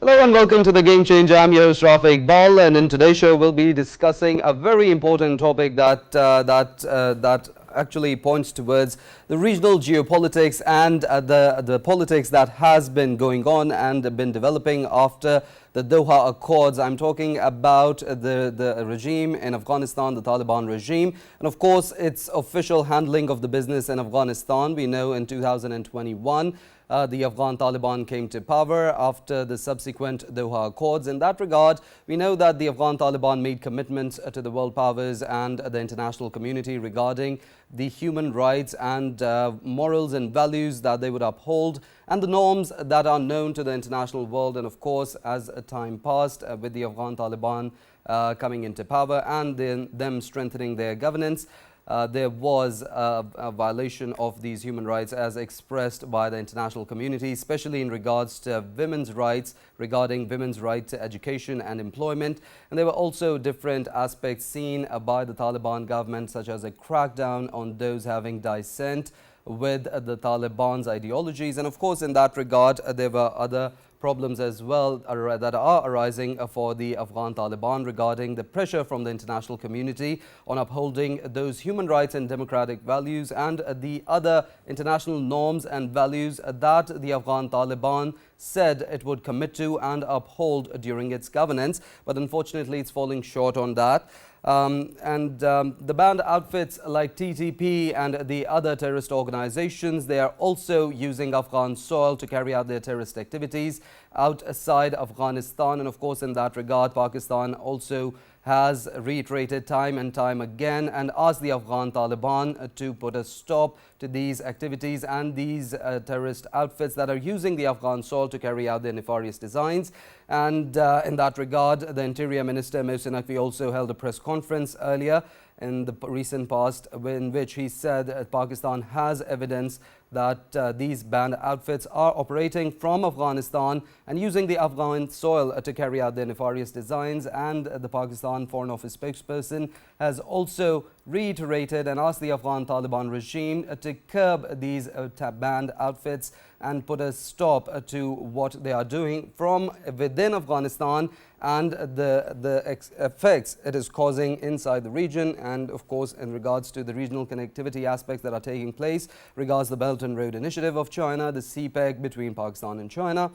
Hello and welcome to the Game Changer. I'm your host Rafae Iqbal, and in today's show we'll be discussing a very important topic that actually points towards the regional geopolitics and the politics that has been going on and been developing after the Doha Accords. I'm talking about the regime in Afghanistan, the Taliban regime, and of course its official handling of the business in Afghanistan. We know in 2021 the Afghan Taliban came to power after the subsequent Doha Accords. In that regard, we know that the Afghan Taliban made commitments to the world powers and the international community regarding the human rights and morals and values that they would uphold and the norms that are known to the international world. And of course, as time passed with the Afghan Taliban coming into power and then them strengthening their governance, there was a violation of these human rights as expressed by the international community, especially in regards to women's rights, regarding women's right to education and employment. And there were also different aspects seen by the Taliban government, such as a crackdown on those having dissent with the Taliban's ideologies. And of course, in that regard, there were other problems as well that are arising for the Afghan Taliban regarding the pressure from the international community on upholding those human rights and democratic values and the other international norms and values that the Afghan Taliban said it would commit to and uphold during its governance. But unfortunately, it's falling short on that. The banned outfits like TTP and the other terrorist organizations, they are also using Afghan soil to carry out their terrorist activities outside Afghanistan. And of course, in that regard, Pakistan also has reiterated time and time again and asked the Afghan Taliban to put a stop to these activities and these terrorist outfits that are using the Afghan soil to carry out their nefarious designs. And in that regard, the Interior Minister Mohsin Naqvi also held a press conference earlier in the recent past in which he said that Pakistan has evidence that these banned outfits are operating from Afghanistan and using the Afghan soil to carry out their nefarious designs. And the Pakistan Foreign Office spokesperson has also reiterated and asked the Afghan Taliban regime to curb these banned outfits and put a stop to what they are doing from within Afghanistan and the effects it is causing inside the region, and of course in regards to the regional connectivity aspects that are taking place regards the Belt and Road Initiative of China, the CPEC between Pakistan and China.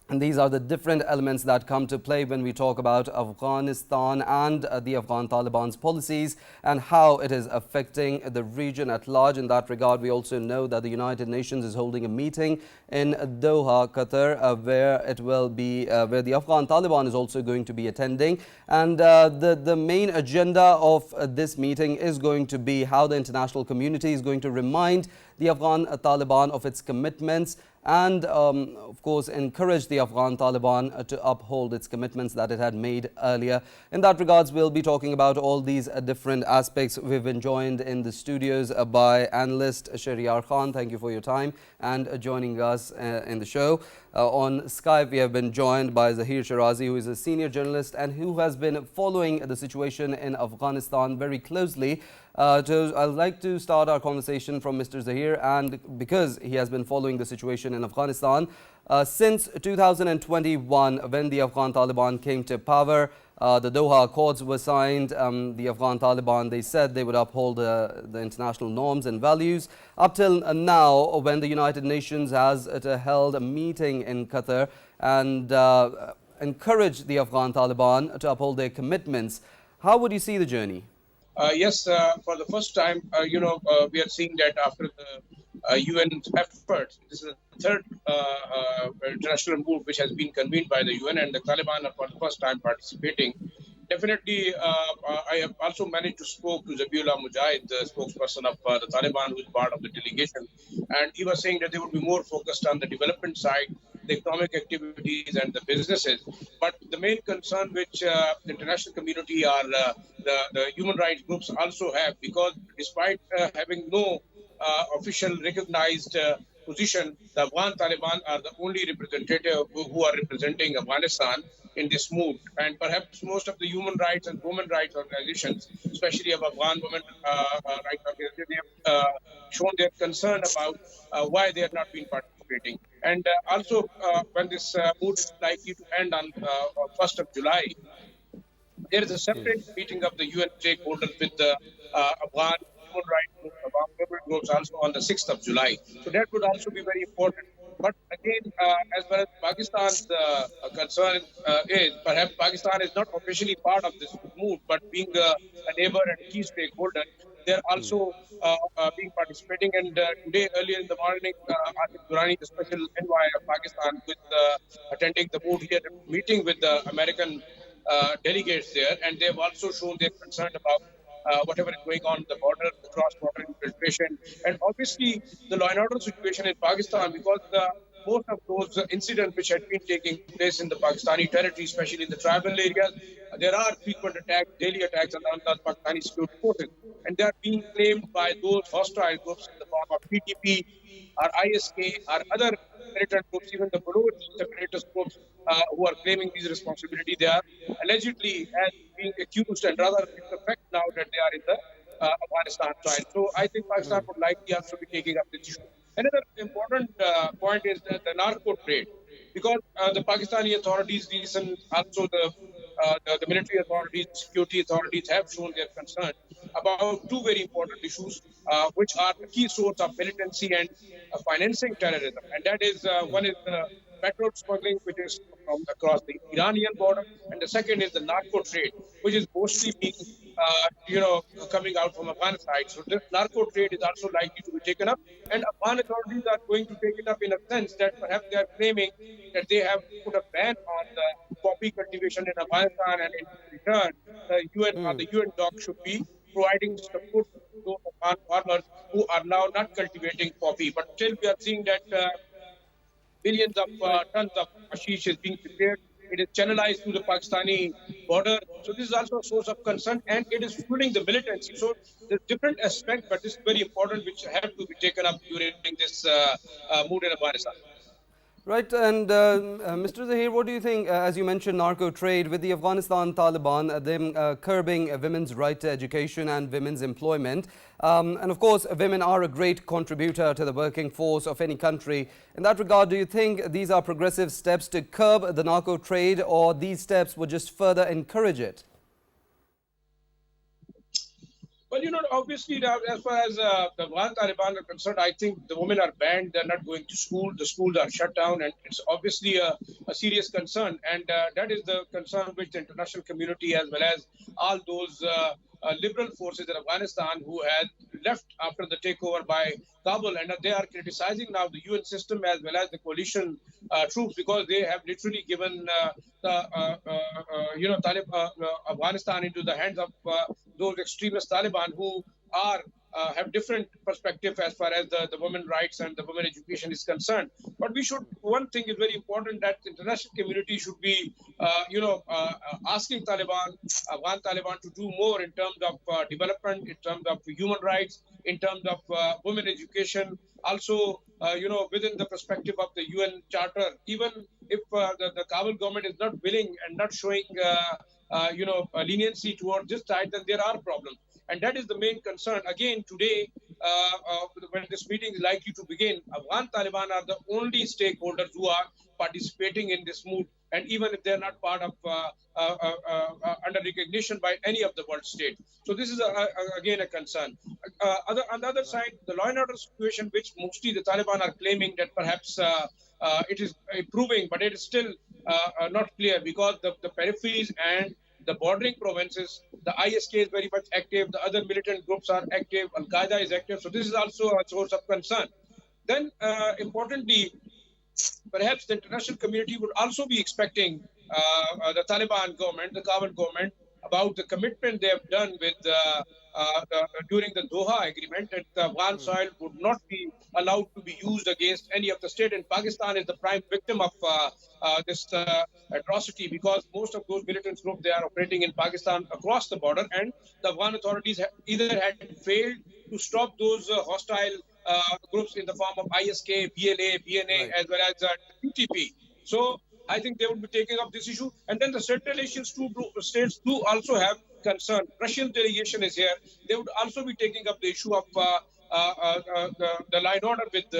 And these are the different elements that come to play when we talk about Afghanistan and the Afghan Taliban's policies and how it is affecting the region at large. In that regard, we also know that the United Nations is holding a meeting in Doha, Qatar, where it will be where the Afghan Taliban is also going to be attending. And the main agenda of this meeting is going to be how the international community is going to remind the Afghan Taliban of its commitments and of course encourage the Afghan Taliban to uphold its commitments that it had made earlier. In that regards, we'll be talking about all these different aspects. We've been joined in the studios by analyst Sheharyar Khan. Thank you for your time and joining us in the show. On Skype, we have been joined by Zahir, Sherazi, who is a senior journalist and who has been following the situation in Afghanistan very closely. So I'd like to start our conversation from Mr. Zahir, and because he has been following the situation in Afghanistan since 2021, when the Afghan Taliban came to power, the Doha Accords were signed. The Afghan Taliban, they said they would uphold the international norms and values. Up till now, when the United Nations has held a meeting in Qatar and encouraged the Afghan Taliban to uphold their commitments, how would you see the journey? Yes, for the first time, we are seeing that after the UN efforts, this is the third international move which has been convened by the UN, and the Taliban are for the first time participating. Definitely, I have also managed to spoke to Zabiullah Mujahid, the spokesperson of the Taliban, who is part of the delegation, and he was saying that they would be more focused on the development side, the economic activities and the businesses. But the main concern which the international community or the human rights groups also have, because despite having no official recognized position, the Afghan Taliban are the only representative who are representing Afghanistan in this move. And perhaps most of the human rights and women rights organizations, especially of Afghan women rights organizations, they have shown their concern about why they are not being participating. participating. And also, when this mood is likely to end on 1st of July, there is a separate meeting of the UN stakeholders with the Afghan human rights groups, Afghan movement groups also on the 6th of July. So that would also be very important. But again, as far as Pakistan's concern is, perhaps Pakistan is not officially part of this mood, but being a neighbor and key stakeholder, they're also being participating. And today, earlier in the morning, Asif Durrani, the special envoy of Pakistan, with attending the mood here, meeting with the American delegates there, and they've also shown their concern about whatever is going on the border, the cross-border infiltration, and obviously the law and order situation in Pakistan, because most of those incidents which had been taking place in the Pakistani territory, especially in the tribal areas, there are frequent attacks, daily attacks on the Pakistani security forces, and they are being claimed by those hostile groups in the form of PTP or ISK or other militant groups, even the Baloch separatist groups who are claiming these responsibilities. They are allegedly as being accused, and rather it's the fact now that they are in the Afghanistan trial. So I think Pakistan would likely also be taking up this issue. Another important point is the narco trade, because the Pakistani authorities, recent also the military authorities, security authorities have shown their concern about two very important issues, which are the key source of militancy and financing terrorism. And that is one is the petrol smuggling, which is from across the Iranian border, and the second is the narco trade, which is mostly being coming out from Afghan side. So this narco trade is also likely to be taken up, and Afghan authorities are going to take it up in a sense that perhaps they are claiming that they have put a ban on the poppy cultivation in Afghanistan, and in return, the UN or the UN doc should be providing support to those Afghan farmers who are now not cultivating poppy. But still, we are seeing that billions of Right. tons of hashish is being prepared. It is channelized through the Pakistani border. So this is also a source of concern, and it is fueling the militancy. So there's different aspects, but this is very important, which have to be taken up during this mood in Afghanistan. Right, and Mr. Zahir, what do you think, as you mentioned, narco trade with the Afghanistan Taliban, them curbing women's right to education and women's employment? And of course, women are a great contributor to the working force of any country. In that regard, do you think these are progressive steps to curb the narco trade, or these steps would just further encourage it? Well, obviously, as far as the Afghan Taliban are concerned, I think the women are banned. They're not going to school. The schools are shut down, and it's obviously a serious concern. And that is the concern which the international community, as well as all those liberal forces in Afghanistan who had left after the takeover by Kabul, and they are criticizing now the UN system as well as the coalition troops, because they have literally given Afghanistan into the hands of those extremist Taliban who are have different perspective as far as the women rights and the women education is concerned. But we should, one thing is very important, that the international community should be, asking Afghan Taliban to do more in terms of development, in terms of human rights, in terms of women education. Also, within the perspective of the UN Charter, even if the Kabul government is not willing and not showing, leniency towards this side, then there are problems. And that is the main concern. Again, today, when this meeting is likely to begin, Afghan Taliban are the only stakeholders who are participating in this mood. And even if they're not part of under recognition by any of the world states. So this is again a concern. On the other side, the law and order situation, which mostly the Taliban are claiming that perhaps it is improving, but it is still not clear, because the peripheries and the bordering provinces, the ISK is very much active, the other militant groups are active, Al-Qaeda is active. So this is also a source of concern. Then, importantly, perhaps the international community would also be expecting the Taliban government, the Kabul government, about the commitment they have done with during the Doha agreement, that the Afghan soil would not be allowed to be used against any of the state. And Pakistan is the prime victim of this atrocity, because most of those militant groups, they are operating in Pakistan across the border, and the Afghan authorities either had failed to stop those hostile groups in the form of ISK, BLA, BNA, Right. as well as TTP. So I think they would be taking up this issue. And then the Central Asian states do also have concern. Russian delegation is here. They would also be taking up the issue of the line order with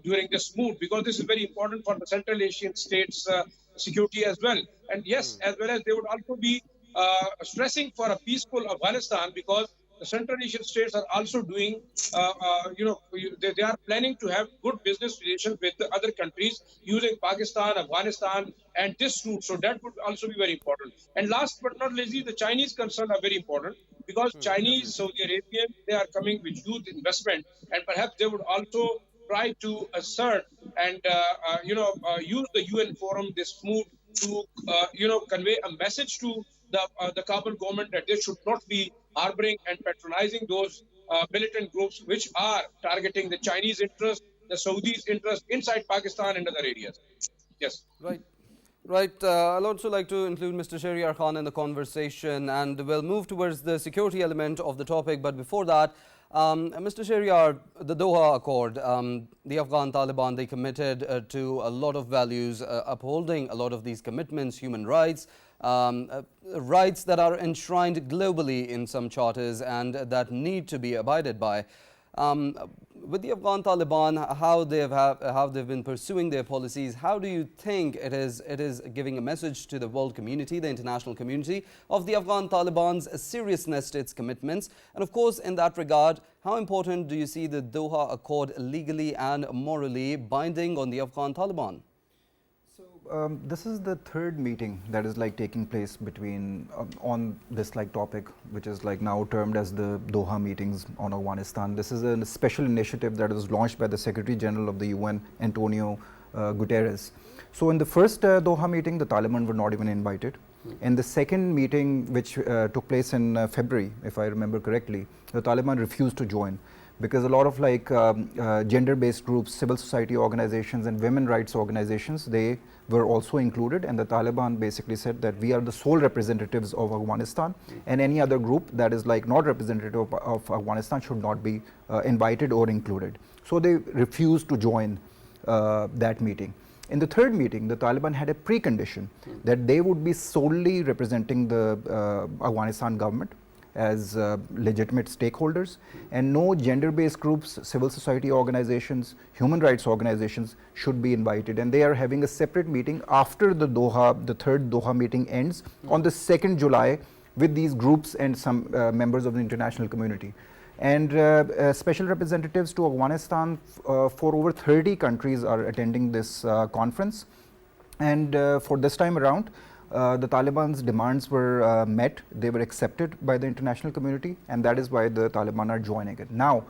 during this move, because this is very important for the Central Asian states' security as well. And yes, as well as they would also be stressing for a peaceful Afghanistan, because the Central Asian states are also doing, they are planning to have good business relations with the other countries using Pakistan, Afghanistan, and this route. So that would also be very important. And last but not least, the Chinese concern are very important, because Chinese, Definitely. Saudi Arabian, they are coming with huge investment, and perhaps they would also try to assert and use the UN forum, this move, to convey a message to the Kabul government that they should not be harboring and patronizing those militant groups which are targeting the Chinese interest, the Saudis' interest inside Pakistan and other areas. Yes. Right. Right. I'll also like to include Mr. Sheharyar Khan in the conversation, and we'll move towards the security element of the topic. But before that, Mr. Sheharyar, the Doha Accord, the Afghan Taliban, they committed to a lot of values, upholding a lot of these commitments, human rights, rights that are enshrined globally in some charters and that need to be abided by. With the Afghan Taliban, how they've been pursuing their policies, how do you think it is giving a message to the world community, the international community, of the Afghan Taliban's seriousness to its commitments? And of course, in that regard, how important do you see the Doha Accord legally and morally binding on the Afghan Taliban? This is the third meeting that is like taking place between on this like topic, which is like now termed as the Doha meetings on Afghanistan. This is a special initiative that was launched by the Secretary General of the UN, Antonio Guterres. So in the first Doha meeting, the Taliban were not even invited. In the second meeting, which took place in February, if I remember correctly, the Taliban refused to join, because a lot of like gender-based groups, civil society organizations and women rights organizations, they were also included, and the Taliban basically said that we are the sole representatives of Afghanistan, and any other group that is like not representative of Afghanistan should not be invited or included. So they refused to join that meeting. In the third meeting, the Taliban had a precondition that they would be solely representing the Afghanistan government as legitimate stakeholders, and no gender-based groups, civil society organizations, human rights organizations should be invited. And they are having a separate meeting after the third Doha meeting ends on the 2nd July with these groups and some members of the international community. And special representatives to Afghanistan for over 30 countries are attending this conference. And for this time around, the Taliban's demands were met, they were accepted by the international community, and that is why the Taliban are joining it. Now,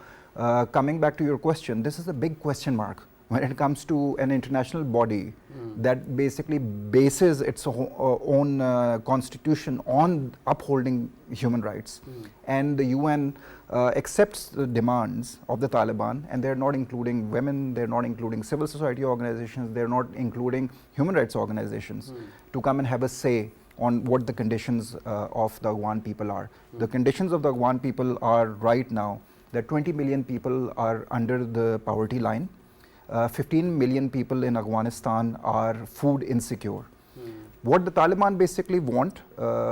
coming back to your question, this is a big question mark when it comes to an international body that basically bases its own constitution on upholding human rights. And the UN accepts the demands of the Taliban, and they're not including women, they're not including civil society organizations, they're not including human rights organizations to come and have a say on what the conditions of the Afghan people are. The conditions of the Afghan people are right now that 20 million people are under the poverty line. 15 million people in Afghanistan are food insecure. What the Taliban basically want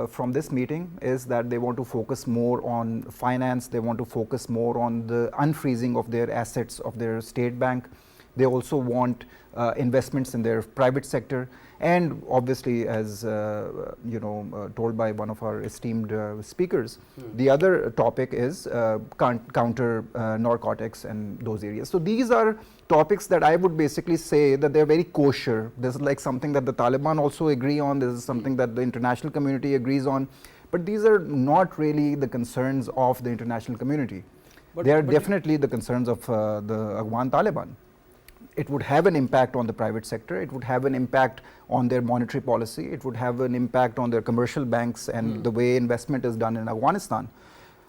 from this meeting is that they want to focus more on finance, they want to focus more on the unfreezing of their assets of their state bank. They also want investments in their private sector, and obviously, as told by one of our esteemed speakers, the other topic is counter narcotics and those areas. So these are topics that I would basically say that they're very kosher. This is like something that the Taliban also agree on. This is something that the international community agrees on. But these are not really the concerns of the international community. They are definitely the concerns of the Afghan Taliban. It would have an impact on the private sector. It would have an impact on their monetary policy. It would have an impact on their commercial banks and the way investment is done in Afghanistan.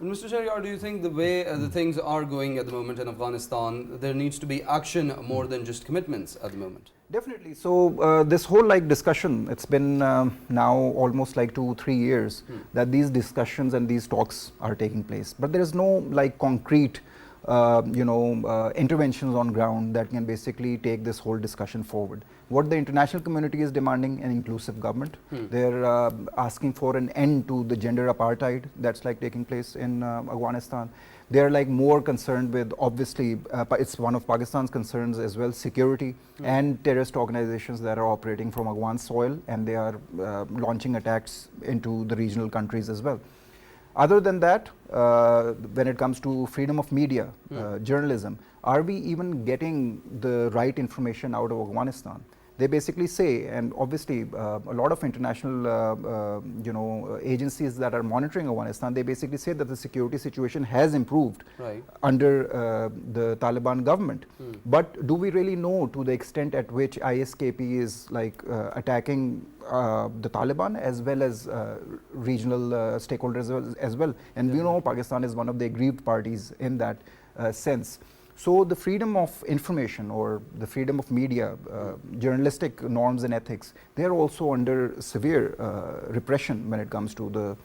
Mr. Sheharyar, do you think the way the things are going at the moment in Afghanistan, there needs to be action more than just commitments at the moment? Definitely. So this whole like discussion, it's been now almost like 2-3 years that these discussions and these talks are taking place. But there is no like concrete interventions on ground that can basically take this whole discussion forward. What the international community is demanding, an inclusive government. They're asking for an end to the gender apartheid that's like taking place in Afghanistan. They're like more concerned with, obviously, it's one of Pakistan's concerns as well, security and terrorist organizations that are operating from Afghan soil, and they are launching attacks into the regional countries as well. Other than that, when it comes to freedom of media, journalism, are we even getting the right information out of Afghanistan? They basically say, and obviously a lot of international agencies that are monitoring Afghanistan, they basically say that the security situation has improved under the Taliban government. But do we really know to the extent at which ISKP is like attacking the Taliban as well as regional stakeholders as well? And we know Pakistan is one of the aggrieved parties in that sense. So the freedom of information or the freedom of media, journalistic norms and ethics, they are also under severe repression when it comes to the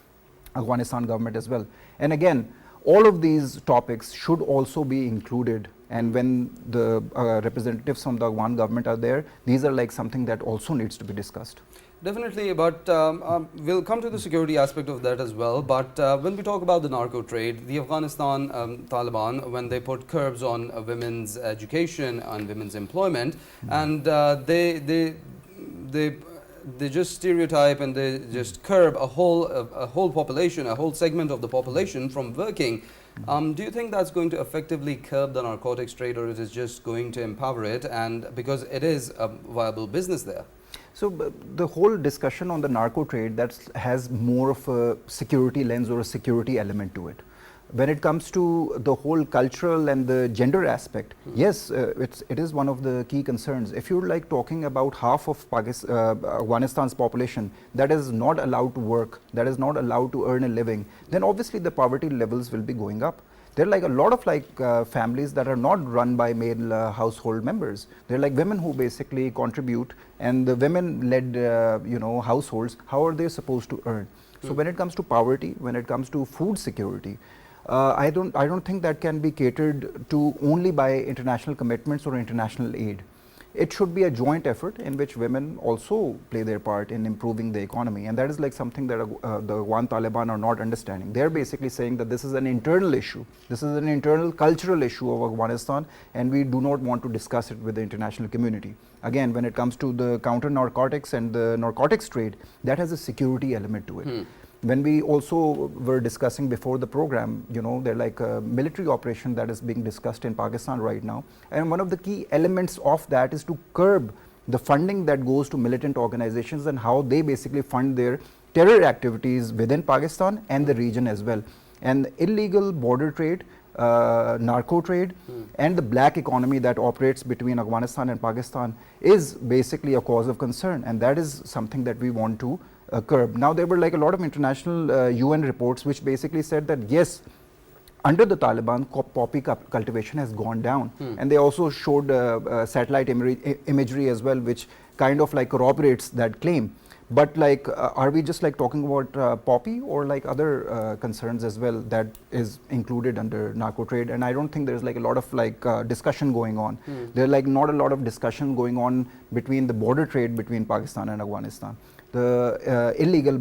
Afghanistan government as well. And again, all of these topics should also be included, and when the representatives from the Afghan government are there, these are like something that also needs to be discussed. Definitely, but we'll come to the security aspect of that as well. But when we talk about the narco trade, the Afghanistan Taliban, when they put curbs on women's education and women's employment, and they just stereotype and they just curb a whole population, a whole segment of the population from working. Do you think that's going to effectively curb the narcotics trade, or it is just going to empower it, and because it is a viable business there? So the whole discussion on the narco trade that has more of a security lens or a security element to it. When it comes to the whole cultural and the gender aspect, yes, it is one of the key concerns. If you're like talking about half of Afghanistan's population that is not allowed to work, that is not allowed to earn a living, then obviously the poverty levels will be going up. There are like a lot of families that are not run by male household members. They're like women who basically contribute, and the women-led households, how are they supposed to earn? So when it comes to poverty, when it comes to food security, I don't think that can be catered to only by international commitments or international aid. It should be a joint effort in which women also play their part in improving the economy, and that is like something that the Afghan Taliban are not understanding. They're basically saying that this is an internal issue, this is an internal cultural issue of Afghanistan, and we do not want to discuss it with the international community. Again, when it comes to the counter narcotics and the narcotics trade, that has a security element to it. When we also were discussing before the program, they're like a military operation that is being discussed in Pakistan right now. And one of the key elements of that is to curb the funding that goes to militant organizations and how they basically fund their terror activities within Pakistan and the region as well. And illegal border trade, narco trade, and the black economy that operates between Afghanistan and Pakistan is basically a cause of concern. And that is something that we want to curb. Now, there were like a lot of international UN reports which basically said that yes, under the Taliban, poppy cultivation has gone down, and they also showed satellite imagery as well, which kind of like corroborates that claim. But like, are we just like talking about poppy or like other concerns as well that is included under narco trade? And I don't think there's like a lot of like discussion going on. There are like not a lot of discussion going on between the border trade between Pakistan and Afghanistan, the illegal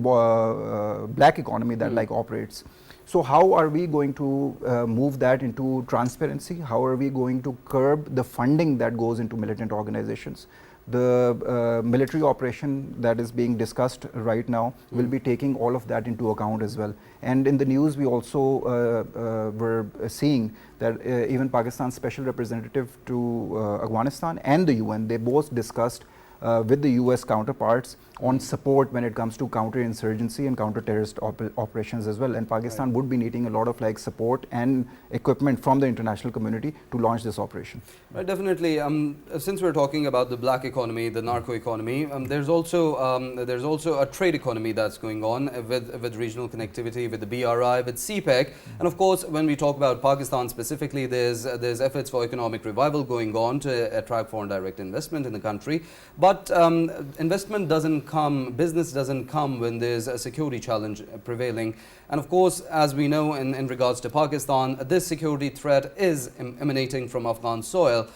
black economy that like operates. So how are we going to move that into transparency? How are we going to curb the funding that goes into militant organizations? The military operation that is being discussed right now will be taking all of that into account as well. And in the news, we also were seeing that even Pakistan's special representative to Afghanistan and the UN, they both discussed with the US counterparts on support when it comes to counter-insurgency and counter-terrorist operations as well. And Pakistan would be needing a lot of like support and equipment from the international community to launch this operation. Right, definitely. Since we're talking about the black economy, the narco economy, there's also a trade economy that's going on with regional connectivity, with the BRI, with CPEC, and of course, when we talk about Pakistan specifically, there's efforts for economic revival going on to attract foreign direct investment in the country. But but investment doesn't come, business doesn't come when there's a security challenge prevailing. And of course, as we know in regards to Pakistan, this security threat is emanating from Afghan soil.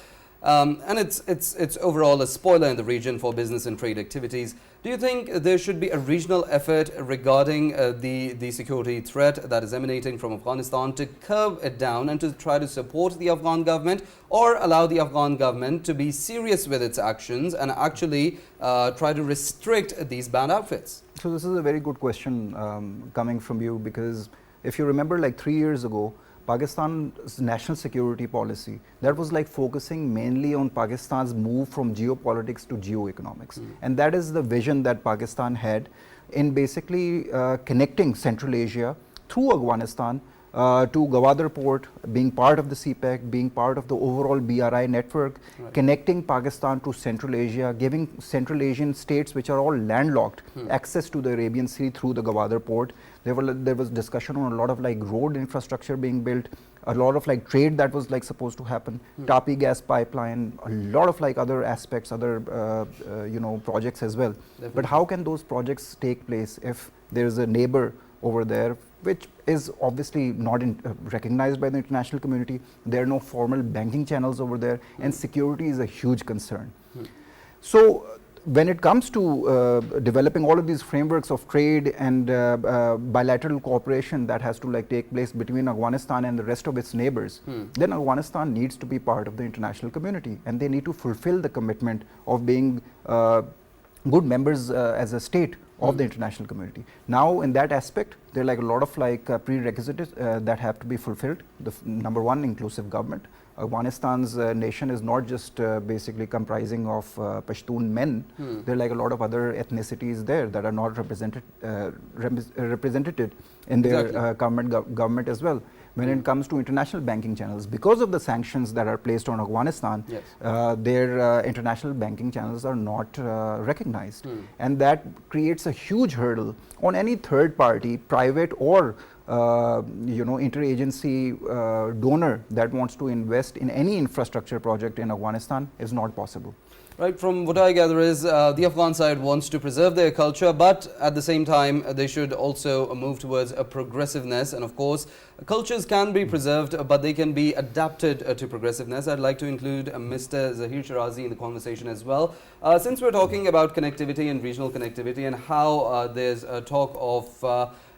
And it's overall a spoiler in the region for business and trade activities. Do you think there should be a regional effort regarding the security threat that is emanating from Afghanistan to curb it down and to try to support the Afghan government, or allow the Afghan government to be serious with its actions and actually try to restrict these banned outfits? So this is a very good question coming from you, because if you remember, like 3 years ago, Pakistan's national security policy, that was like focusing mainly on Pakistan's move from geopolitics to geoeconomics. And that is the vision that Pakistan had in basically connecting Central Asia through Afghanistan to Gwadar port, being part of the CPEC, being part of the overall BRI network, connecting Pakistan to Central Asia, giving Central Asian states, which are all landlocked, access to the Arabian Sea through the Gwadar port. There was discussion on a lot of like road infrastructure being built, a lot of like trade that was like supposed to happen, Tapi gas pipeline, a lot of like other aspects, other projects as well. Definitely. But how can those projects take place if there is a neighbor over there which is obviously not recognized by the international community? There are no formal banking channels over there, and security is a huge concern. So when it comes to developing all of these frameworks of trade and bilateral cooperation that has to like take place between Afghanistan and the rest of its neighbors, then Afghanistan needs to be part of the international community, and they need to fulfill the commitment of being good members as a state of the international community. Now in that aspect, there are like a lot of like prerequisites that have to be fulfilled. Number one, inclusive government. Afghanistan's nation is not just basically comprising of Pashtun men. There are like a lot of other ethnicities there that are not represented in their government as well. When it comes to international banking channels, because of the sanctions that are placed on Afghanistan, their international banking channels are not recognized. And that creates a huge hurdle on any third party, private or interagency donor that wants to invest in any infrastructure project in Afghanistan is not possible. Right, from what I gather is the Afghan side wants to preserve their culture, but at the same time they should also move towards a progressiveness. And of course, cultures can be preserved, but they can be adapted to progressiveness. I'd like to include Mr. Zahir Sherazi in the conversation as well. Since we're talking about connectivity and regional connectivity, and how there's a talk of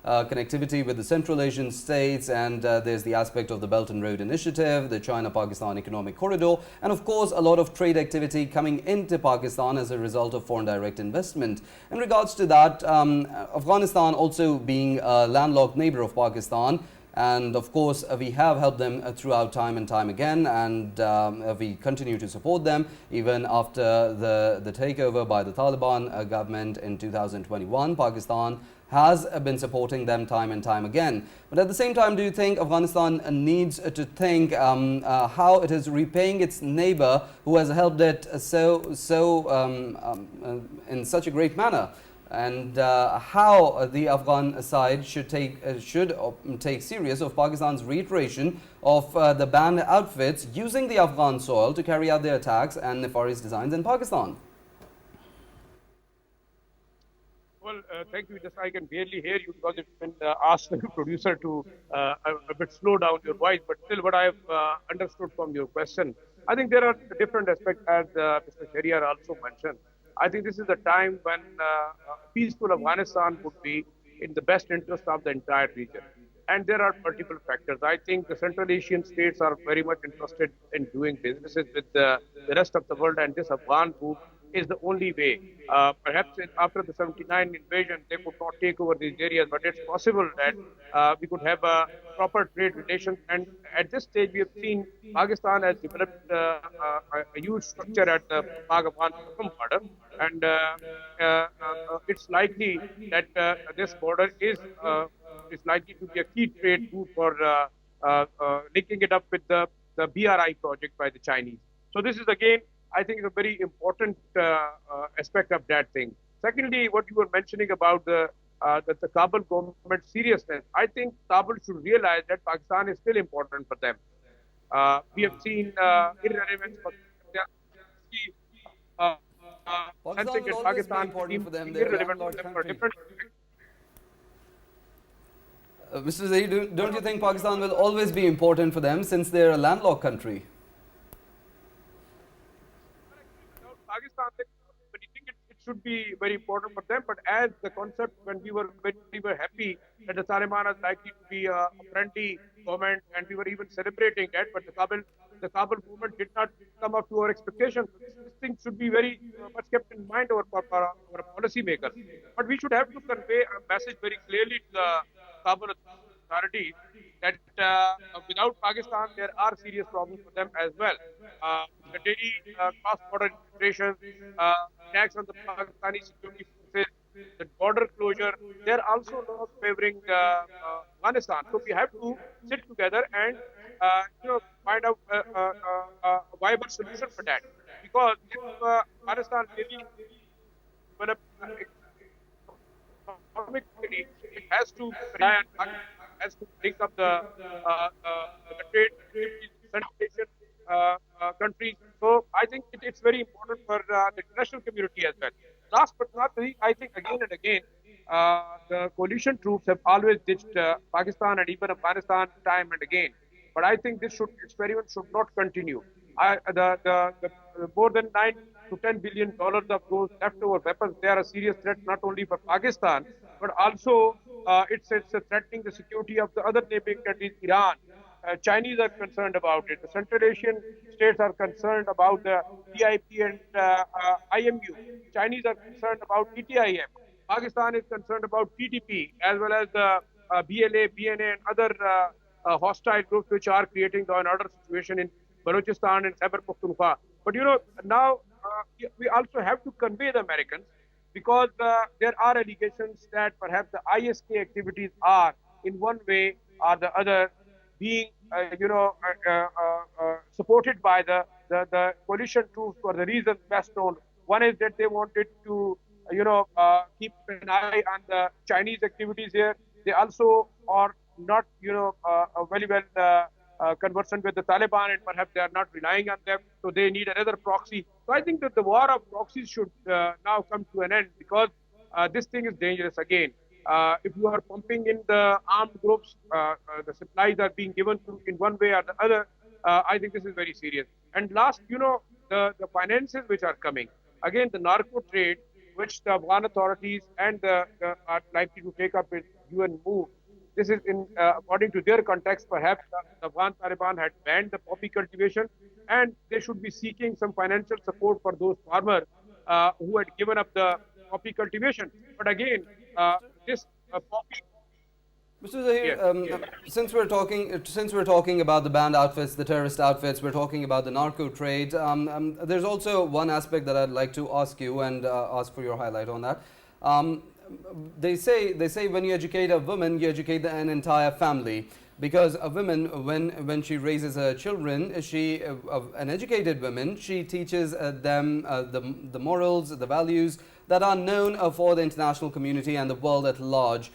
connectivity with the Central Asian states, and there's the aspect of the Belt and Road Initiative, the China-Pakistan Economic Corridor, and of course a lot of trade activity coming into Pakistan as a result of foreign direct investment. In regards to that, Afghanistan also being a landlocked neighbor of Pakistan, and of course we have helped them throughout time and time again, and we continue to support them even after the takeover by the Taliban government in 2021. Pakistan has been supporting them time and time again. But at the same time, do you think Afghanistan needs to think how it is repaying its neighbor who has helped it in such a great manner? And how the Afghan side should take serious of Pakistan's reiteration of the banned outfits using the Afghan soil to carry out their attacks and nefarious designs in Pakistan? Well, thank you. Just I can barely hear you because it's been asked the producer to a bit slow down your voice. But still, what I've understood from your question, I think there are different aspects, as Mr. Sheharyar also mentioned. I think this is the time when peaceful Afghanistan would be in the best interest of the entire region. And there are multiple factors. I think the Central Asian states are very much interested in doing businesses with the rest of the world, and this Afghan move is the only way. Perhaps after the 79 invasion, they could not take over these areas, but it's possible that we could have a proper trade relations. And at this stage, we have seen Pakistan has developed a huge structure at the Pakistan border, and it's likely that this border is likely to be a key trade route for linking it up with the BRI project by the Chinese. So this is again, I think, a very important aspect of that thing. Secondly, what you were mentioning about the Kabul government seriousness, I think Kabul should realize that Pakistan is still important for them. We have seen irrelevance for Pakistan sensing will that always be Pakistan important seems for them. They're a irrelevant for landlocked them for country. different. Mr. Zahir, don't you think Pakistan will always be important for them since they're a landlocked country? Without Pakistan, but you think it should be very important for them. But as the concept, when we were happy that the Taliban is likely to be a friendly government, and we were even celebrating that, but the Kabul movement did not come up to our expectations. So this thing should be very much kept in mind for our policymakers. But we should have to convey a message very clearly to the Kabul authorities that without Pakistan, there are serious problems for them as well. The daily cross-border infiltration, attacks on the Pakistani security forces, the border closure, they're also not favoring Afghanistan. So we have to sit together and find out a viable solution for that. Because if Afghanistan really develop economically, it has to rely on Pakistan, has to link up the trade activities with Central Asian countries. So I think it's very important for the international community as well. Last but not least, I think again and again, the coalition troops have always ditched Pakistan and even Afghanistan time and again. But I think this experiment should not continue. The more than $9 to $10 billion of those leftover weapons, they are a serious threat not only for Pakistan, but also it's threatening the security of the other neighboring countries, Iran. Chinese are concerned about it. The Central Asian states are concerned about the TIP and IMU. Chinese are concerned about TTIM. Pakistan is concerned about TTP as well as the BLA, BNA, and other hostile groups which are creating the order situation in Balochistan and Khyber Pakhtunkhwa. But now we also have to convey the Americans because there are allegations that perhaps the ISK activities are in one way or the other being supported by the coalition troops for the reasons best known. One is that they wanted to keep an eye on the Chinese activities here. They also are not very well conversant with the Taliban, and perhaps they are not relying on them, so they need another proxy. So I think that the war of proxies should now come to an end because this thing is dangerous again. If you are pumping in the armed groups, the supplies are being given to in one way or the other. I think this is very serious. And last, the finances which are coming. Again, the narco trade, which the Afghan authorities and are likely to take up with UN move. This is according to their context. Perhaps the Afghan Taliban had banned the poppy cultivation, and they should be seeking some financial support for those farmers who had given up the poppy cultivation. But again, this poppy. Mr. Zahir, Yes. since we're talking about the banned outfits, the terrorist outfits, we're talking about the narco trade. There's also one aspect that I'd like to ask you and ask for your highlight on that. They say when you educate a woman, you educate an entire family. Because a woman, when she raises her children, an educated woman, she teaches them the morals, the values that are known for the international community and the world at large.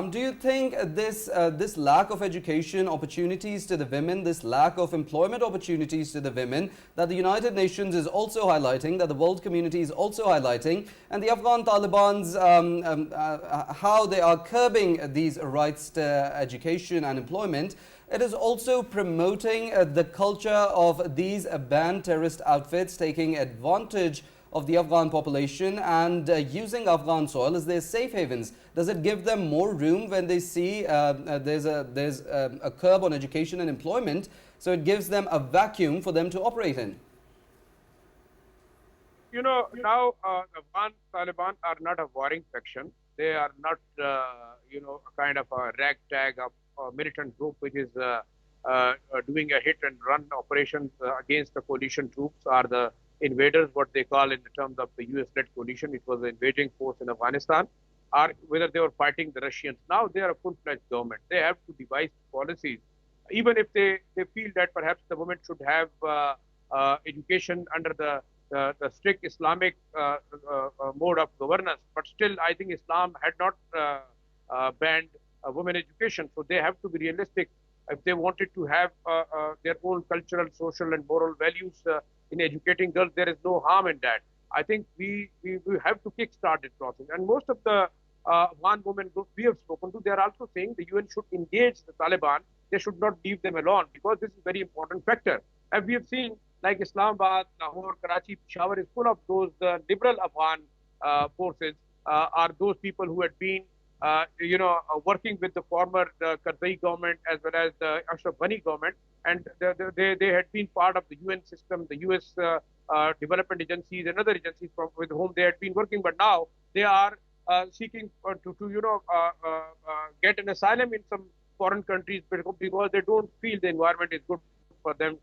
Do you think this lack of education opportunities to the women, this lack of employment opportunities to the women that the United Nations is also highlighting, that the world community is also highlighting, and the Afghan Taliban's how they are curbing these rights to education and employment, it is also promoting the culture of these banned terrorist outfits taking advantage of the Afghan population and using Afghan soil as their safe havens? Does it give them more room when they see there's a curb on education and employment, so it gives them a vacuum for them to operate in? Now Afghan Taliban are not a warring faction. They are not, a kind of a ragtag of a militant group which is doing a hit and run operations against the coalition troops or the invaders, what they call in the terms of the US-led coalition. It was the invading force in Afghanistan, or whether they were fighting the Russians. Now they are a full-fledged government. They have to devise policies, even if they feel that perhaps the women should have education under the strict Islamic mode of governance. But still, I think Islam had not banned women education. So they have to be realistic. If they wanted to have their own cultural, social, and moral values in educating girls, there is no harm in that. I think we have to kickstart this process. And most of the Afghan women groups we have spoken to, they are also saying the UN should engage the Taliban. They should not leave them alone because this is a very important factor. And we have seen like Islamabad, Lahore, Karachi, Peshawar is full of those liberal Afghan forces are those people who had been working with the former Karzai government as well as the Ashraf Ghani government, and they had been part of the UN system, the US development agencies and other agencies with whom they had been working, but now they are seeking to get an asylum in some foreign countries because they don't feel the environment is good for them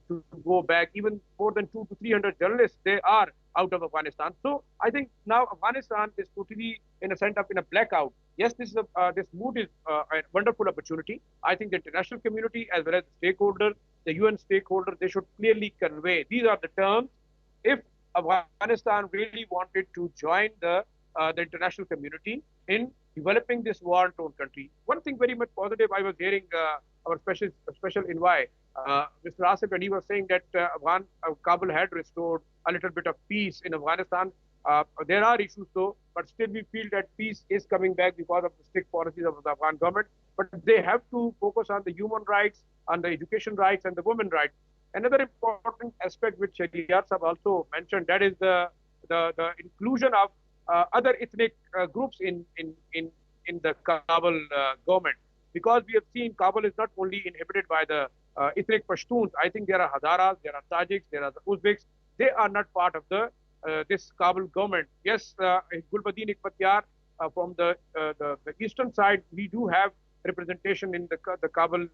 to go back. Even more than 200 to 300 journalists, they are out of Afghanistan. So I think now Afghanistan is totally in a sense up in a blackout. Yes, this mood is a wonderful opportunity. I think the international community as well as the stakeholders, the UN stakeholders, they should clearly convey these are the terms. If Afghanistan really wanted to join the international community in developing this war-torn country, one thing very much positive I was hearing our special envoy, Mr. Asif, and he was saying that Kabul had restored a little bit of peace in Afghanistan. There are issues though, but still we feel that peace is coming back because of the strict policies of the Afghan government. But they have to focus on the human rights, on the education rights and the women rights. Another important aspect which Sheharyar have also mentioned, that is the inclusion of other ethnic groups in the Kabul government. Because we have seen Kabul is not only inhabited by the ethnic Pashtuns. I think there are Hazaras, there are Tajiks, there are the Uzbeks. They are not part of the this Kabul government. Yes, Gulbuddin Iqbal from the eastern side, we do have representation in the Kabul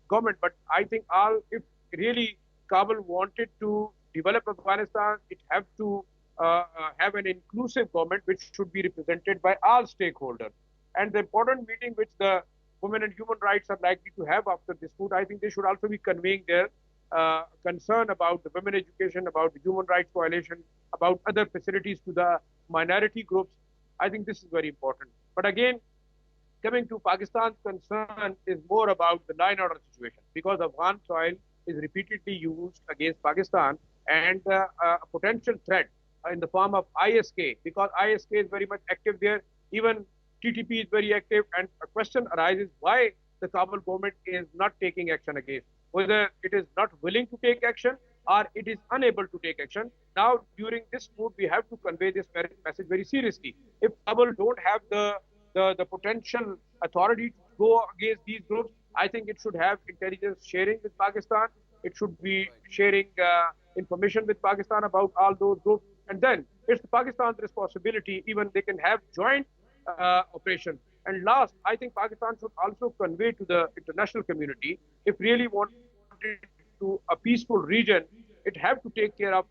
government. But I think if really Kabul wanted to develop Afghanistan, it have to have an inclusive government which should be represented by all stakeholders. And the important meeting which the women and human rights are likely to have after this food, I think they should also be conveying their concern about the women education, about the human rights violation, about other facilities to the minority groups. I think this is very important. But again, coming to Pakistan's concern is more about the law and order situation, because Afghan soil is repeatedly used against Pakistan and a potential threat in the form of ISK, because ISK is very much active there. Even TTP is very active, and a question arises why the Kabul government is not taking action against, whether it is not willing to take action or it is unable to take action. Now, during this mood, we have to convey this message very seriously. If Kabul don't have the potential authority to go against these groups, I think it should have intelligence sharing with Pakistan. It should be sharing information with Pakistan about all those groups. And then it's Pakistan's responsibility, even they can have joint operation. And last, I think Pakistan should also convey to the international community, if really wanted to a peaceful region, it have to take care of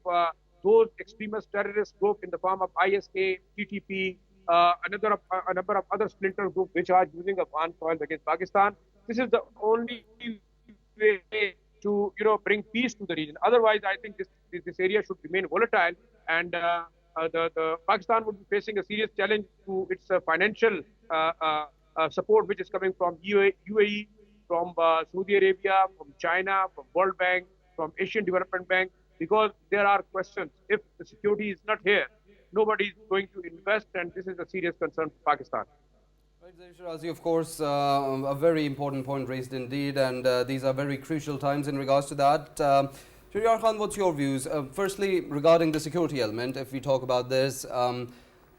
those extremist terrorist groups in the form of ISK, TTP, a number of other splinter groups which are using Afghan soil against Pakistan. This is the only way to bring peace to the region. Otherwise, I think this area should remain volatile, and the Pakistan would be facing a serious challenge to its financial support, which is coming from UAE, from Saudi Arabia, from China, from World Bank, from Asian Development Bank, because there are questions. If the security is not here, nobody is going to invest, and this is a serious concern for Pakistan. Right, Sherazi, of course, a very important point raised indeed, and these are very crucial times in regards to that. Sheharyar Khan, what's your views? Firstly, regarding the security element, if we talk about this,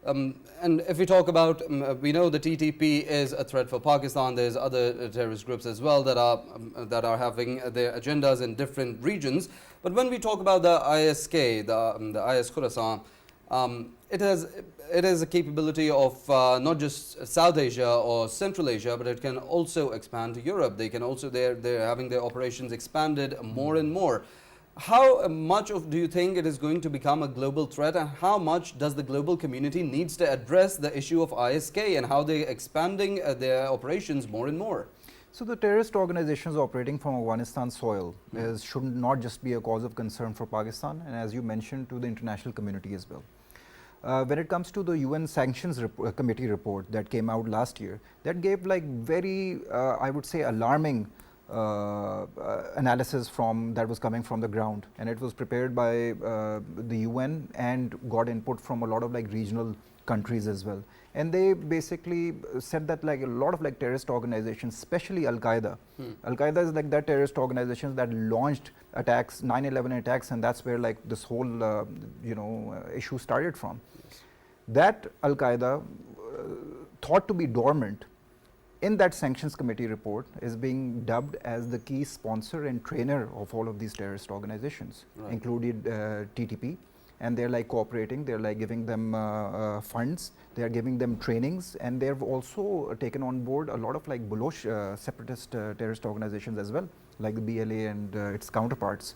and if we talk about, we know the TTP is a threat for Pakistan. There's other terrorist groups as well that are having their agendas in different regions. But when we talk about the ISK, the IS Khorasan, it has a capability of not just South Asia or Central Asia, but it can also expand to Europe. They can also they're having their operations expanded more and more. How much do you think it is going to become a global threat, and how much does the global community needs to address the issue of ISK and how they're expanding their operations more and more? So the terrorist organizations operating from Afghanistan soil should not just be a cause of concern for Pakistan, and as you mentioned, to the international community as well. When it comes to the UN Sanctions Committee report that came out last year, that gave like very, I would say, alarming analysis that was coming from the ground, and it was prepared by the UN and got input from a lot of like regional countries as well. And they basically said that like a lot of like terrorist organizations, especially Al-Qaeda. Al-Qaeda is like that terrorist organization that launched attacks, 9/11 attacks, and that's where like this whole issue started from. That Al-Qaeda thought to be dormant in that sanctions committee report is being dubbed as the key sponsor and trainer of all of these terrorist organizations, included TTP. And they're like cooperating, they're like giving them funds, they're giving them trainings, and they've also taken on board a lot of like Baloch separatist terrorist organizations as well, like the BLA and its counterparts.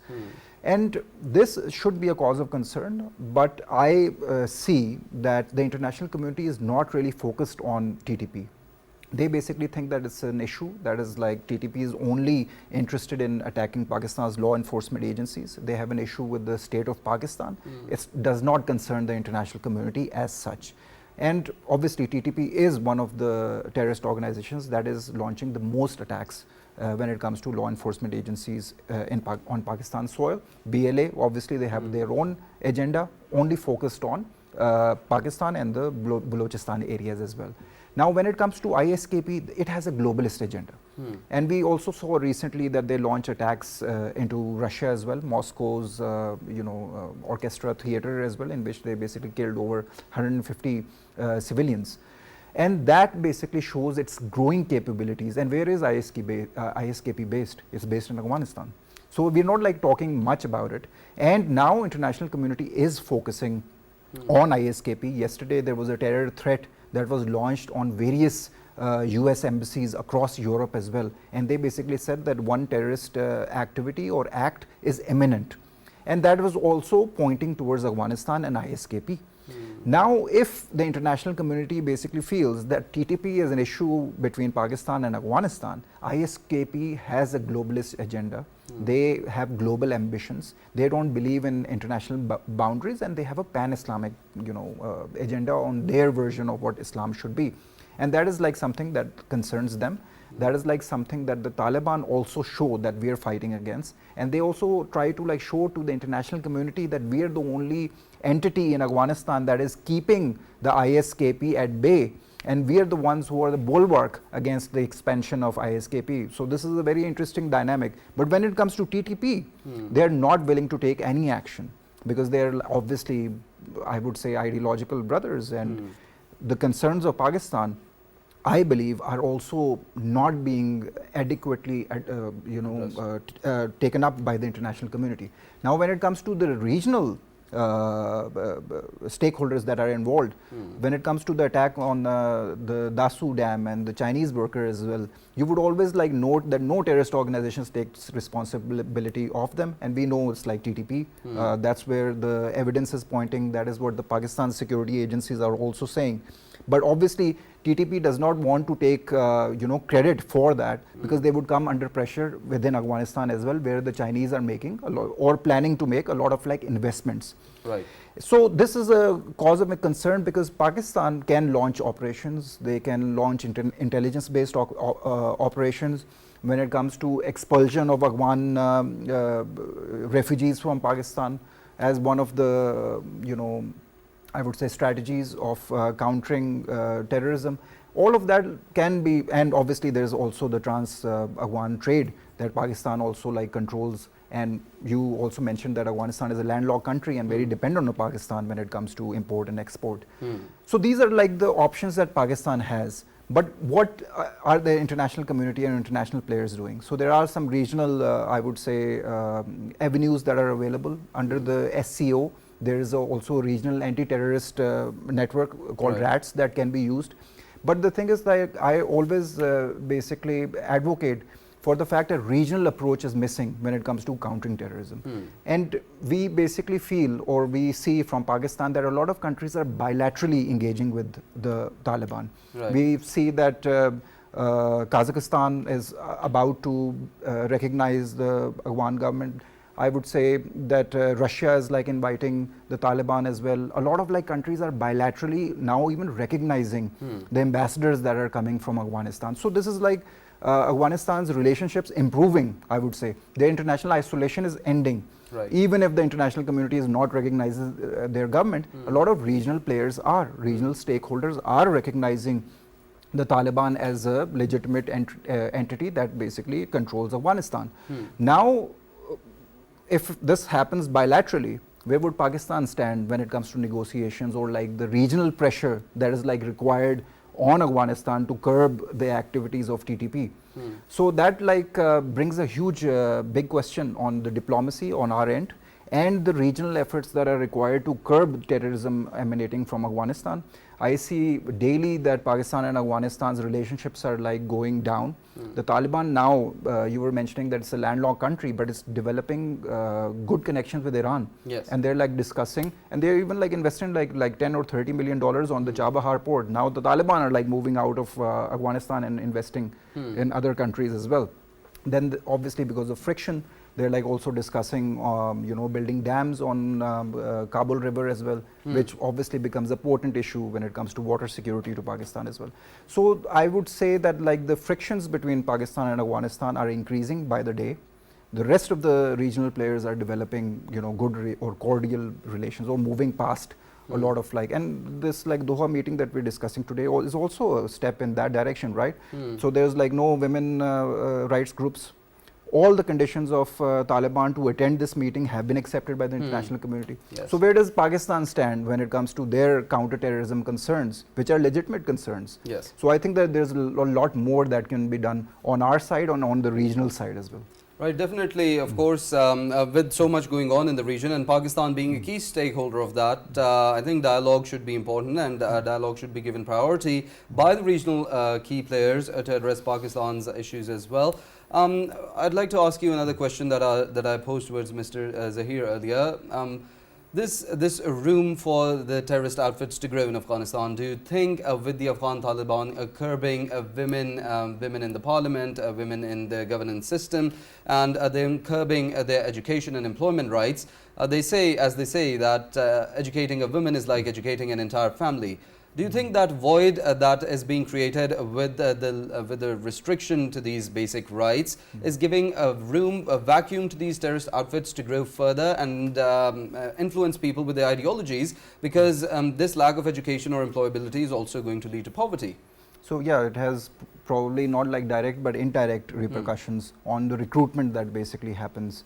And this should be a cause of concern, but I see that the international community is not really focused on TTP. They basically think that it's an issue that is like TTP is only interested in attacking Pakistan's law enforcement agencies. They have an issue with the state of Pakistan. It does not concern the international community as such. And obviously TTP is one of the terrorist organizations that is launching the most attacks when it comes to law enforcement agencies on Pakistan soil. BLA, obviously they have their own agenda only focused on Pakistan and the Balochistan areas as well. Now, when it comes to ISKP, it has a globalist agenda. And we also saw recently that they launched attacks into Russia as well, Moscow's orchestra theater as well, in which they basically killed over 150 civilians. And that basically shows its growing capabilities. And where is ISKP based? It's based in Afghanistan. So we're not like talking much about it. And now international community is focusing on ISKP. Yesterday there was a terror threat that was launched on various US embassies across Europe as well, and they basically said that one terrorist activity or act is imminent, and that was also pointing towards Afghanistan and ISKP. Now, if the international community basically feels that TTP is an issue between Pakistan and Afghanistan, ISKP has a globalist agenda. They have global ambitions. They don't believe in international boundaries, and they have a pan-Islamic, agenda on their version of what Islam should be. And that is like something that concerns them. That is like something that the Taliban also show that we are fighting against. And they also try to like show to the international community that we are the only entity in Afghanistan that is keeping the ISKP at bay. And we are the ones who are the bulwark against the expansion of ISKP. So this is a very interesting dynamic. But when it comes to TTP, they are not willing to take any action because they are obviously, I would say, ideological brothers. And the concerns of Pakistan, I believe, are also not being adequately taken up by the international community. Now, when it comes to the regional stakeholders that are involved, when it comes to the attack on the Dasu Dam and the Chinese workers as well, you would always like note that no terrorist organizations takes responsibility of them, and we know it's like TTP. That's where the evidence is pointing. That is what the Pakistan security agencies are also saying. But obviously, TTP does not want to take credit for that because they would come under pressure within Afghanistan as well, where the Chinese are making a lot or planning to make a lot of like investments. Right. So this is a cause of concern because Pakistan can launch operations. They can launch intelligence-based operations. When it comes to expulsion of Afghan refugees from Pakistan, as one of the I would say strategies of countering terrorism, all of that can be, and obviously there is also the trans-Afghan trade that Pakistan also like controls, and you also mentioned that Afghanistan is a landlocked country and very dependent on Pakistan when it comes to import and export. So these are like the options that Pakistan has. But what are the international community and international players doing? So there are some regional, I would say, avenues that are available under the SCO. There is also a regional anti-terrorist network called RATS that can be used. But the thing is that I always basically advocate for the fact that regional approach is missing when it comes to countering terrorism. And we basically feel, or we see from Pakistan, that a lot of countries are bilaterally engaging with the Taliban. Right. We see that Kazakhstan is about to recognize the Afghan government. I would say that Russia is like inviting the Taliban as well. A lot of like countries are bilaterally now even recognizing the ambassadors that are coming from Afghanistan. So this is like Afghanistan's relationships improving, I would say. Their international isolation is ending. Right. Even if the international community is not recognizing their government, a lot of regional players are, regional stakeholders are recognizing the Taliban as a legitimate entity that basically controls Afghanistan. Now, if this happens bilaterally, where would Pakistan stand when it comes to negotiations or like the regional pressure that is like required on Afghanistan to curb the activities of TTP? So that like brings a huge big question on the diplomacy on our end and the regional efforts that are required to curb terrorism emanating from Afghanistan. I see daily that Pakistan and Afghanistan's relationships are like going down. The Taliban now, you were mentioning that it's a landlocked country, but it's developing good connections with Iran. Yes. And they're like discussing, and they're even like investing like 10 or 30 million dollars on the Chabahar port. Now the Taliban are like moving out of Afghanistan and investing in other countries as well. Then obviously because of friction, they're like also discussing, building dams on Kabul River as well, which obviously becomes a potent issue when it comes to water security to Pakistan as well. So I would say that like the frictions between Pakistan and Afghanistan are increasing by the day. The rest of the regional players are developing, good or cordial relations or moving past a lot of like, and this like Doha meeting that we're discussing today is also a step in that direction, right? So there's like no women rights groups. All the conditions of Taliban to attend this meeting have been accepted by the international community. Yes. So where does Pakistan stand when it comes to their counter-terrorism concerns, which are legitimate concerns? Yes. So I think that there's a lot more that can be done on our side, on the regional side as well. Right, definitely, of course, with so much going on in the region and Pakistan being a key stakeholder of that, I think dialogue should be important and dialogue should be given priority by the regional key players to address Pakistan's issues as well. I'd like to ask you another question that I posed towards Mr. Zahir earlier. This room for the terrorist outfits to grow in Afghanistan, do you think with the Afghan Taliban curbing women in the parliament, women in the governance system, and them curbing their education and employment rights, as they say that educating a woman is like educating an entire family. Do you think that void that is being created with the restriction to these basic rights is giving a vacuum to these terrorist outfits to grow further and influence people with their ideologies, because this lack of education or employability is also going to lead to poverty? So yeah, it has probably not like direct but indirect repercussions on the recruitment that basically happens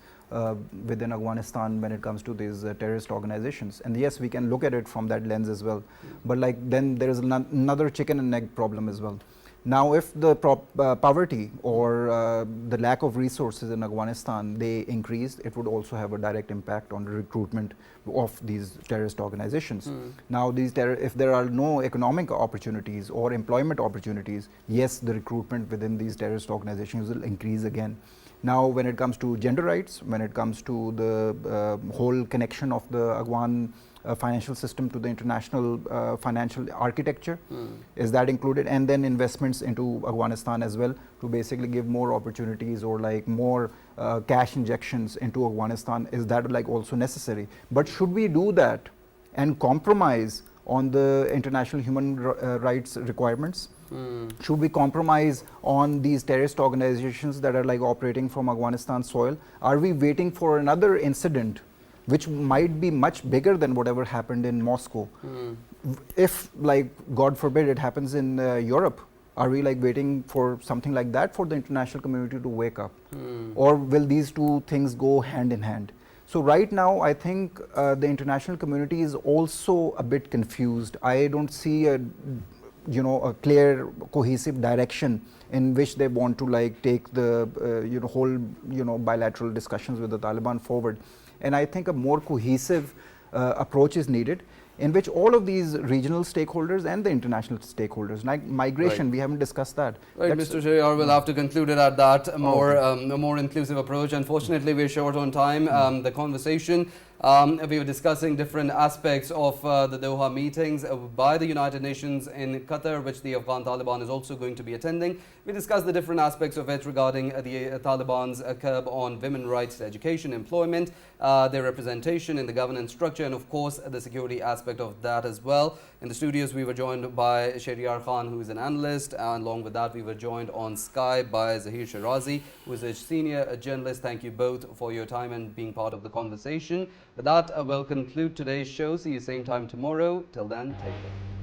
within Afghanistan when it comes to these terrorist organizations. And yes, we can look at it from that lens as well. But like then there is another chicken and egg problem as well. Now, if the poverty or the lack of resources in Afghanistan, they increased, it would also have a direct impact on the recruitment of these terrorist organizations. Now, if there are no economic opportunities or employment opportunities, yes, the recruitment within these terrorist organizations will increase again. Now, when it comes to gender rights, when it comes to the whole connection of the Afghan financial system to the international financial architecture, is that included? And then investments into Afghanistan as well to basically give more opportunities or like more cash injections into Afghanistan, is that like also necessary? But should we do that and compromise on the international human rights requirements? Should we compromise on these terrorist organizations that are like operating from Afghanistan soil? Are we waiting for another incident which might be much bigger than whatever happened in Moscow? If, like, God forbid, it happens in Europe, are we like waiting for something like that for the international community to wake up? Or will these two things go hand in hand? So right now, I think the international community is also a bit confused. I don't see a clear, cohesive direction in which they want to like take the whole bilateral discussions with the Taliban forward. And I think a more cohesive approach is needed, in which all of these regional stakeholders and the international stakeholders, like migration, we haven't discussed that. Right, Mr. Sheharyar, we'll have to conclude it at that, a more inclusive approach. Unfortunately, we're short on time. The conversation We were discussing different aspects of the Doha meetings by the United Nations in Qatar, which the Afghan Taliban is also going to be attending. We discussed the different aspects of it regarding the Taliban's curb on women's rights, education, employment, their representation in the governance structure, and of course the security aspect of that as well. In the studios, we were joined by Sheharyar Khan, who is an analyst, and along with that, we were joined on Skype by Zahir Sherazi, who is a senior journalist. Thank you both for your time and being part of the conversation. With that, we'll conclude today's show. See you same time tomorrow. Till then, take care.